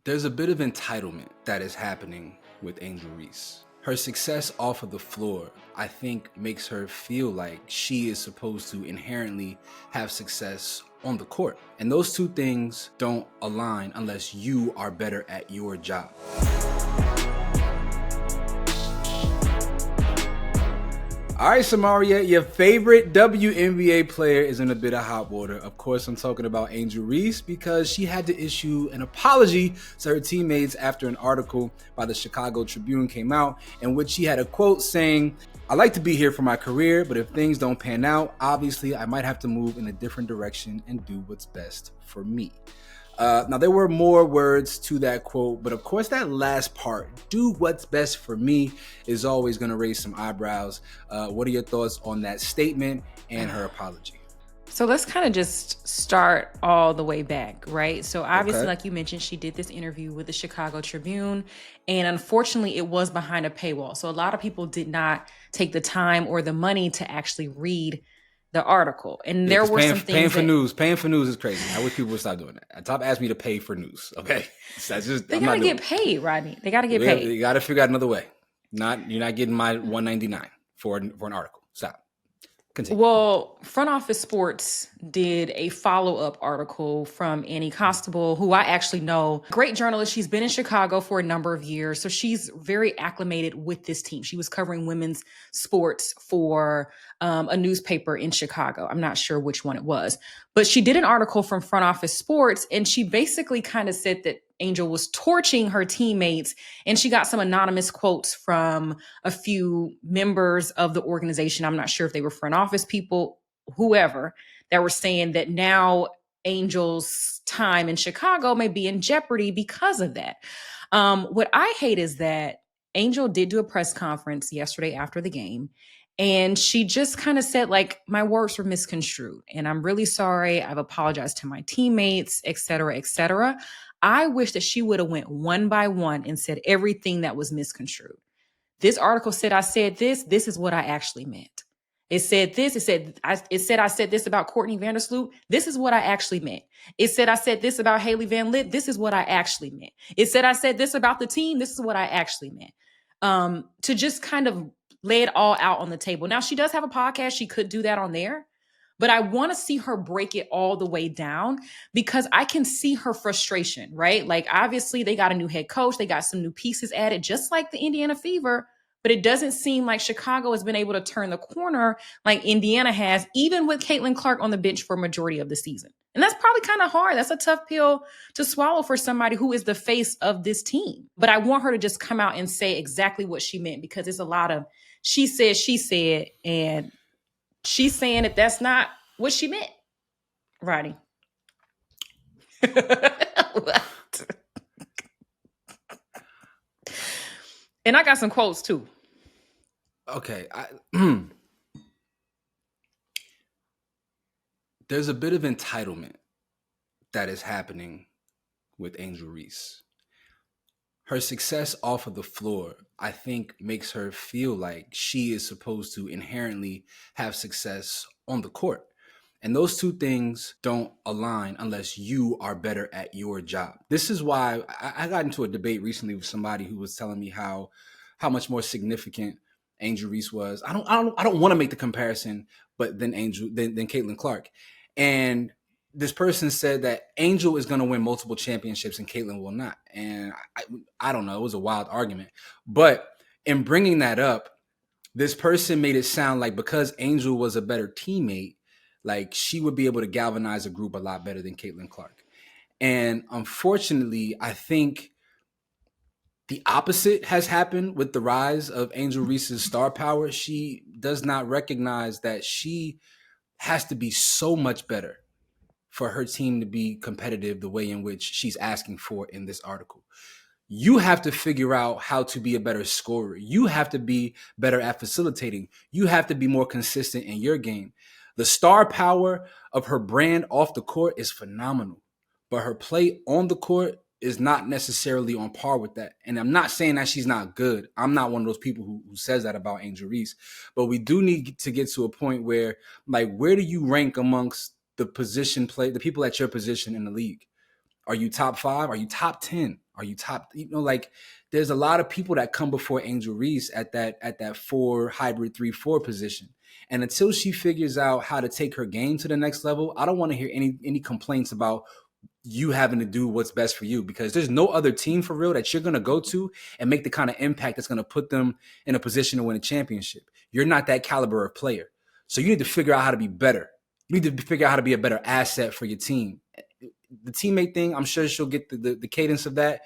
There's a bit of entitlement that is happening with Angel Reese. Her success off of the floor, I think, makes her feel like she is supposed to inherently have success on the court. And those two things don't align unless you are better at your job. All right, Samaria, your favorite WNBA player is in a bit of hot water. Of course, I'm talking about Angel Reese because she had to issue an apology to her teammates after an article by the Chicago Tribune came out in which she had a quote saying, "I like to be here for my career, but if things don't pan out, obviously I might have to move in a different direction and do what's best for me." Now, there were more words to that quote, but of course, that last part, do what's best for me, is always going to raise some eyebrows. What are your thoughts on that statement and her apology? So let's kind of just start all the way back, right? So obviously, like you mentioned, she did this interview with the Chicago Tribune, and unfortunately, it was behind a paywall. So a lot of people did not take the time or the money to actually read the article. And there were some things paying for news is crazy. I wish people would stop doing that. Top asked me to pay for news. Okay, that's just they gotta get paid, Rodney. They gotta get paid. You gotta figure out another way. You're not getting my $1.99 for an article. Stop. Continue. Well, Front Office Sports did a follow-up article from Annie Constable, who I actually know. Great journalist. She's been in Chicago for a number of years, so she's very acclimated with this team. She was covering women's sports for a newspaper in Chicago. I'm not sure which one it was, but she did an article from Front Office Sports, and she basically kind of said that Angel was torching her teammates, and she got some anonymous quotes from a few members of the organization. I'm not sure if they were front office people, whoever, that were saying that now Angel's time in Chicago may be in jeopardy because of that. What I hate is that Angel did do a press conference yesterday after the game, and she just kind of said, like, my words were misconstrued, and I'm really sorry. I've apologized to my teammates, et cetera, et cetera. I wish that she would have went one by one and said everything that was misconstrued. This article said, I said this is what I actually meant. It said this, it said I said this about Courtney Vandersloot. This is what I actually meant. It said I said this about Haley Van Lith. This is what I actually meant. It said I said this about the team. This is what I actually meant. To just kind of lay it all out on the table. Now, she does have a podcast. She could do that on there. But I want to see her break it all the way down because I can see her frustration, right? Like, obviously, they got a new head coach. They got some new pieces added, just like the Indiana Fever. But it doesn't seem like Chicago has been able to turn the corner like Indiana has, even with Caitlin Clark on the bench for a majority of the season. And that's probably kind of hard. That's a tough pill to swallow for somebody who is the face of this team. But I want her to just come out and say exactly what she meant because it's a lot of she said, and she's saying that that's not what she meant. Roddy. What? And I got some quotes too. Okay. There's a bit of entitlement that is happening with Angel Reese. Her success off of the floor, I think, makes her feel like she is supposed to inherently have success on the court. And those two things don't align unless you are better at your job. This is why I got into a debate recently with somebody who was telling me how much more significant Angel Reese was. I don't want to make the comparison, but than Caitlin Clark. And this person said that Angel is going to win multiple championships and Caitlin will not. And I don't know. It was a wild argument. But in bringing that up, this person made it sound like because Angel was a better teammate, like she would be able to galvanize a group a lot better than Caitlin Clark. And unfortunately, I think the opposite has happened with the rise of Angel Reese's star power. She does not recognize that she has to be so much better for her team to be competitive the way in which she's asking for in this article. You have to figure out how to be a better scorer. You have to be better at facilitating. You have to be more consistent in your game. The star power of her brand off the court is phenomenal, but her play on the court is not necessarily on par with that. And I'm not saying that she's not good. I'm not one of those people who says that about Angel Reese, but we do need to get to a point where, like, where do you rank amongst the people at your position in the league? Are you top 5? Are you top 10? Are you top? Like there's a lot of people that come before Angel Reese at that 4 hybrid 3-4 position. And until she figures out how to take her game to the next level, I don't want to hear any complaints about you having to do what's best for you, because there's no other team for real that you're going to go to and make the kind of impact that's going to put them in a position to win a championship. You're not that caliber of player. So you need to figure out how to be better. You need to figure out how to be a better asset for your team. The teammate thing, I'm sure she'll get the cadence of that.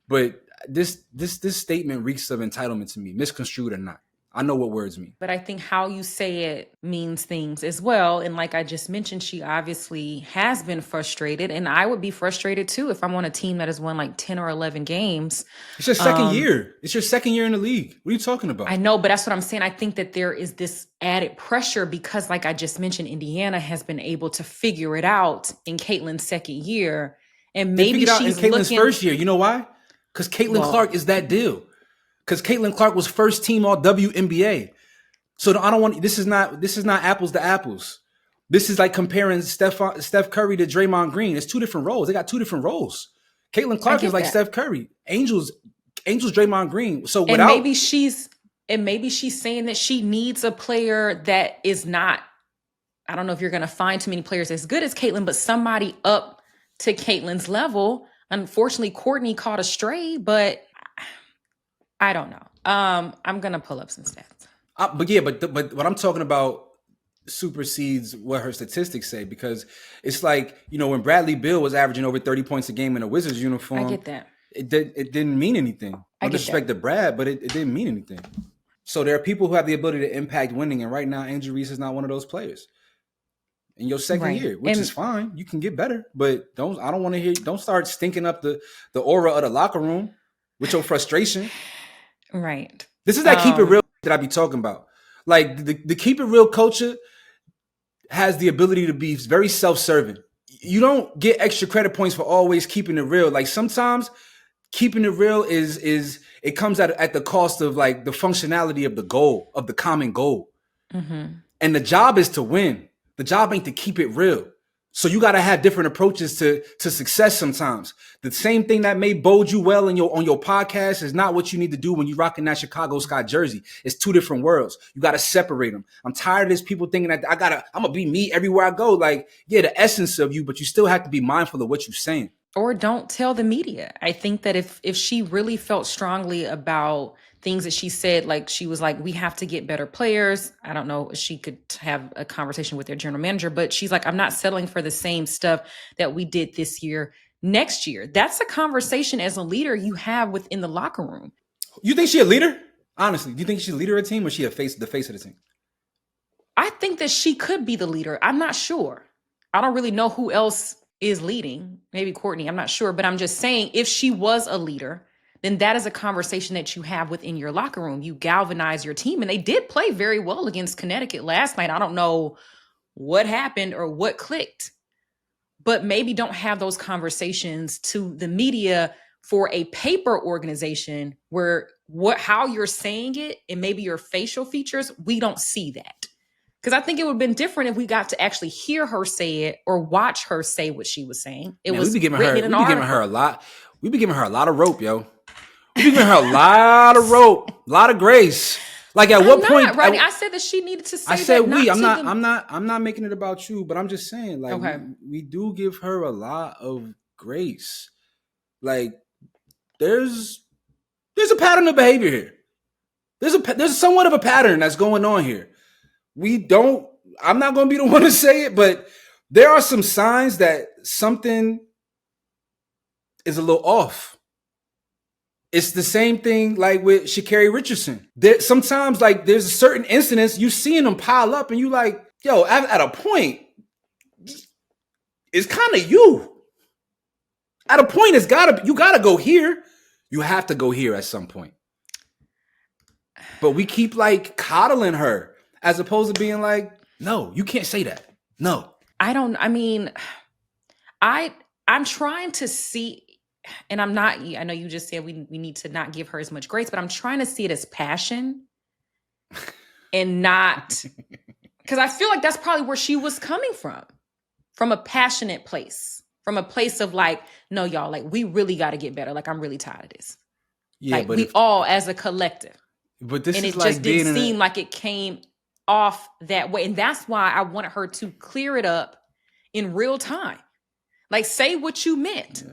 But this statement reeks of entitlement to me, misconstrued or not. I know what words mean. But I think how you say it means things as well. And like I just mentioned, she obviously has been frustrated. And I would be frustrated too if I'm on a team that has won like 10 or 11 games. It's your second year. It's your second year in the league. What are you talking about? I know, but that's what I'm saying. I think that there is this added pressure because, like I just mentioned, Indiana has been able to figure it out in Caitlin's second year. And maybe she's in Caitlin's first year. You know why? Because Caitlin Clark is that deal. Because Caitlin Clark was first team all WNBA. So I don't want, this is not apples to apples. This is like comparing Steph Curry to Draymond Green. It's two different roles. They got two different roles. Caitlin Clark is like Steph Curry. Angels Draymond Green. So without, and maybe she's saying that she needs a player that is not, I don't know if you're going to find too many players as good as Caitlin, but somebody up to Caitlin's level. Unfortunately, Courtney caught a stray, but I don't know. I'm going to pull up some stats. But what I'm talking about supersedes what her statistics say, because it's like, when Bradley Beal was averaging over 30 points a game in a Wizards uniform. I get that. It didn't mean anything. No disrespect to Brad, but it didn't mean anything. So there are people who have the ability to impact winning, and right now Angel Reese is not one of those players. In your second year, which is fine. You can get better, but don't start stinking up the aura of the locker room with your frustration. Right. This is that keep it real that I be talking about. Like the keep it real culture has the ability to be very self-serving. You don't get extra credit points for always keeping it real. Like sometimes keeping it real is it comes at the cost of like the functionality of the goal, of the common goal. Mm-hmm. And the job is to win. The job ain't to keep it real. So you got to have different approaches to success sometimes. The same thing that may bode you well on your podcast is not what you need to do when you're rocking that Chicago Sky jersey. It's two different worlds. You got to separate them. I'm tired of this people thinking that I'm going to be me everywhere I go. Like, yeah, the essence of you, but you still have to be mindful of what you're saying. Or don't tell the media. I think that if she really felt strongly about things that she said, like she was like, we have to get better players. I don't know if she could have a conversation with their general manager, but she's like, I'm not settling for the same stuff that we did this year, next year. That's a conversation as a leader you have within the locker room. You think she's a leader? Honestly, do you think she's a leader of a team, or she the face of the team? I think that she could be the leader. I'm not sure. I don't really know who else is leading. Maybe Courtney, I'm not sure, but I'm just saying if she was a leader, then that is a conversation that you have within your locker room. You galvanize your team, and they did play very well against Connecticut last night. I don't know what happened or what clicked, but maybe don't have those conversations to the media for a paper organization where how you're saying it and maybe your facial features, we don't see that. Because I think it would have been different if we got to actually hear her say it or watch her say what she was saying. We've been giving her a lot. We've been giving her a lot of rope, yo. We've been giving her a lot of rope, a lot of grace. Like at what point? Right? I said that she needed to say. I said we. I'm not making it about you, but I'm just saying, like, okay. we do give her a lot of grace. Like, there's a pattern of behavior here. There's somewhat of a pattern that's going on here. I'm not going to be the one to say it, but there are some signs that something is a little off. It's the same thing like with Sha'Carri Richardson. Sometimes like there's a certain incidents you seeing them pile up and you like, yo, at a point, it's kind of you. At a point, you gotta go here. You have to go here at some point. But we keep like coddling her as opposed to being like, no, you can't say that. No. I'm trying to see, and I'm not, I know you just said we need to not give her as much grace, but I'm trying to see it as passion and not, because I feel like that's probably where she was coming from a passionate place. from a place of like, no, y'all, like we really got to get better. Like I'm really tired of this. Yeah, like but we all as a collective. But this and is it like just being didn't seem like it came off that way. And that's why I wanted her to clear it up in real time. Like say what you meant.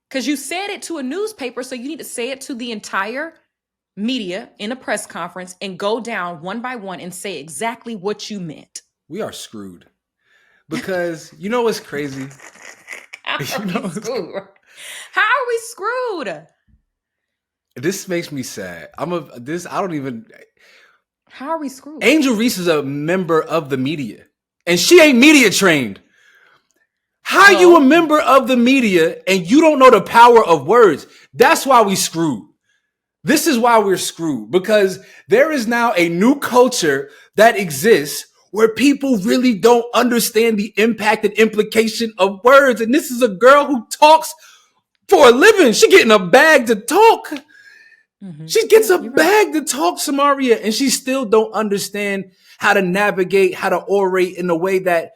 Because you said it to a newspaper, so you need to say it to the entire media in a press conference and go down one by one and say exactly what you meant. We are screwed. Because you know what's crazy? How are we screwed? How are we screwed? This makes me sad. I don't even. How are we screwed? Angel Reese is a member of the media, and she ain't media trained. How you a member of the media and you don't know the power of words? That's why we screwed. This is why we're screwed, because there is now a new culture that exists where people really don't understand the impact and implication of words. And this is a girl who talks for a living. She getting a bag to talk. Mm-hmm. She gets a bag to talk, Samaria, and she still don't understand how to navigate, how to orate in a way that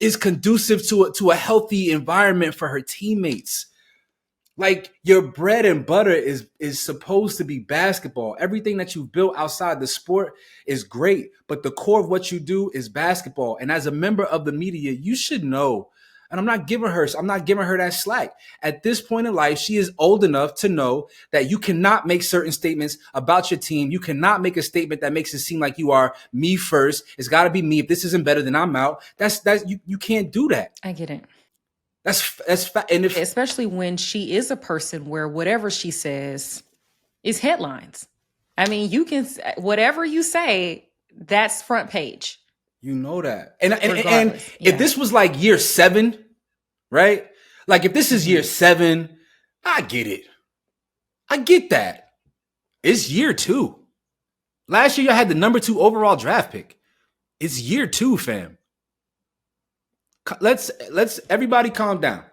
is conducive to a healthy environment for her teammates. Like your bread and butter is supposed to be basketball. Everything that you've built outside the sport is great, but the core of what you do is basketball. And as a member of the media, you should know. And I'm not giving her that slack. At this point in life, she is old enough to know that you cannot make certain statements about your team. You cannot make a statement that makes it seem like you are me first. It's got to be me. If this isn't better, then I'm out. You can't do that. I get it. And especially when she is a person where whatever she says is headlines. I mean, you can whatever you say, that's front page. You know that. And if this was like year 7, right? Like if this is year 7, I get it. I get that. It's year 2. Last year, you had the number 2 overall draft pick. It's year 2, fam. Let's everybody calm down.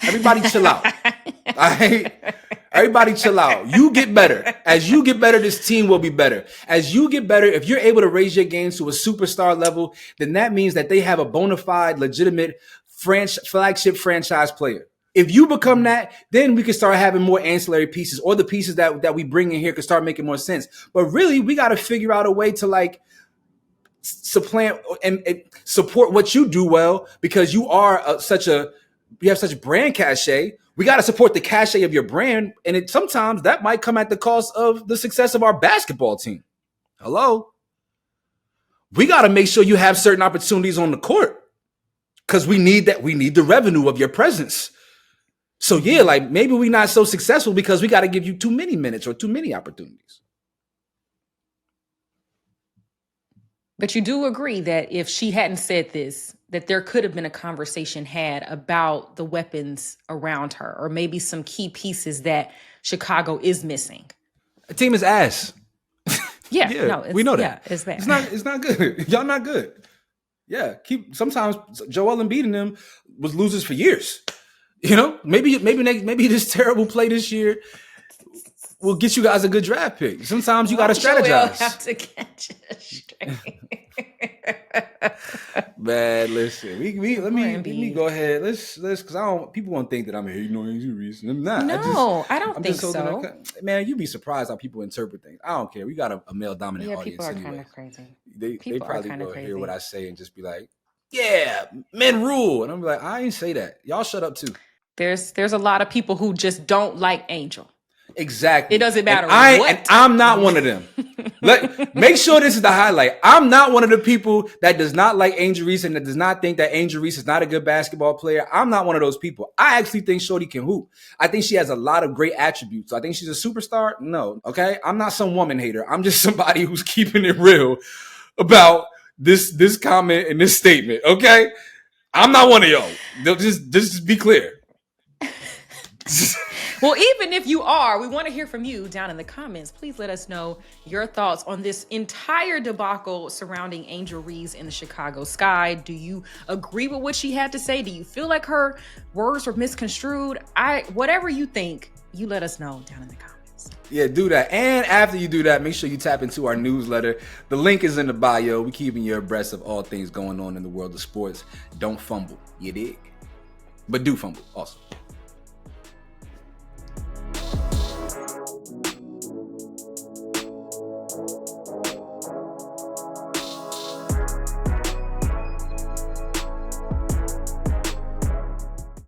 Everybody chill out. All right? Everybody chill out. You get better. As you get better, this team will be better. As you get better, if you're able to raise your game to a superstar level, then that means that they have a bona fide, legitimate flagship franchise player. If you become that, then we can start having more ancillary pieces, or the pieces that we bring in here can start making more sense. But really, we got to figure out a way to like supplant and support what you do well, because you are you have such brand cachet. We got to support the cachet of your brand, and sometimes that might come at the cost of the success of our basketball team. Hello, we got to make sure you have certain opportunities on the court, because we need that. We need the revenue of your presence. So yeah, like maybe we're not so successful because we got to give you too many minutes or too many opportunities. But you do agree that if she hadn't said this, that there could have been a conversation had about the weapons around her, or maybe some key pieces that Chicago is missing. The team is ass. Yeah, no, we know that. Yeah, it's bad. It's not good. Y'all not good. Yeah, sometimes Joel Embiid and them was losers for years. You know, maybe this terrible play this year will get you guys a good draft pick. Sometimes you got to strategize. Have to catch it straight. Man, listen. Let me go ahead. Let's because people won't think that I'm hating on Angel Reese. I'm not. No, I don't think so. Man, you'd be surprised how people interpret things. I don't care. We got a male dominant audience. People are anyway. Kind of crazy. They probably go hear what I say and just be like, "Yeah, men rule," and I'm like, "I ain't say that. Y'all shut up too." There's a lot of people who just don't like Angel. Exactly. It doesn't matter and I'm not one of them. Make sure this is the highlight. I'm not one of the people that does not like Angel Reese and that does not think that Angel Reese is not a good basketball player. I'm not one of those people. I actually think Shorty can hoop. I think she has a lot of great attributes. I think she's a superstar. No. Okay. I'm not some woman hater. I'm just somebody who's keeping it real about this comment and this statement. Okay. I'm not one of y'all. Just be clear. Well, even if you are, we want to hear from you down in the comments. Please let us know your thoughts on this entire debacle surrounding Angel Reese in the Chicago Sky. Do you agree with what she had to say? Do you feel like her words were misconstrued? Whatever you think, you let us know down in the comments. Yeah, do that. And after you do that, make sure you tap into our newsletter. The link is in the bio. We're keeping you abreast of all things going on in the world of sports. Don't fumble. You dig? but do fumble also.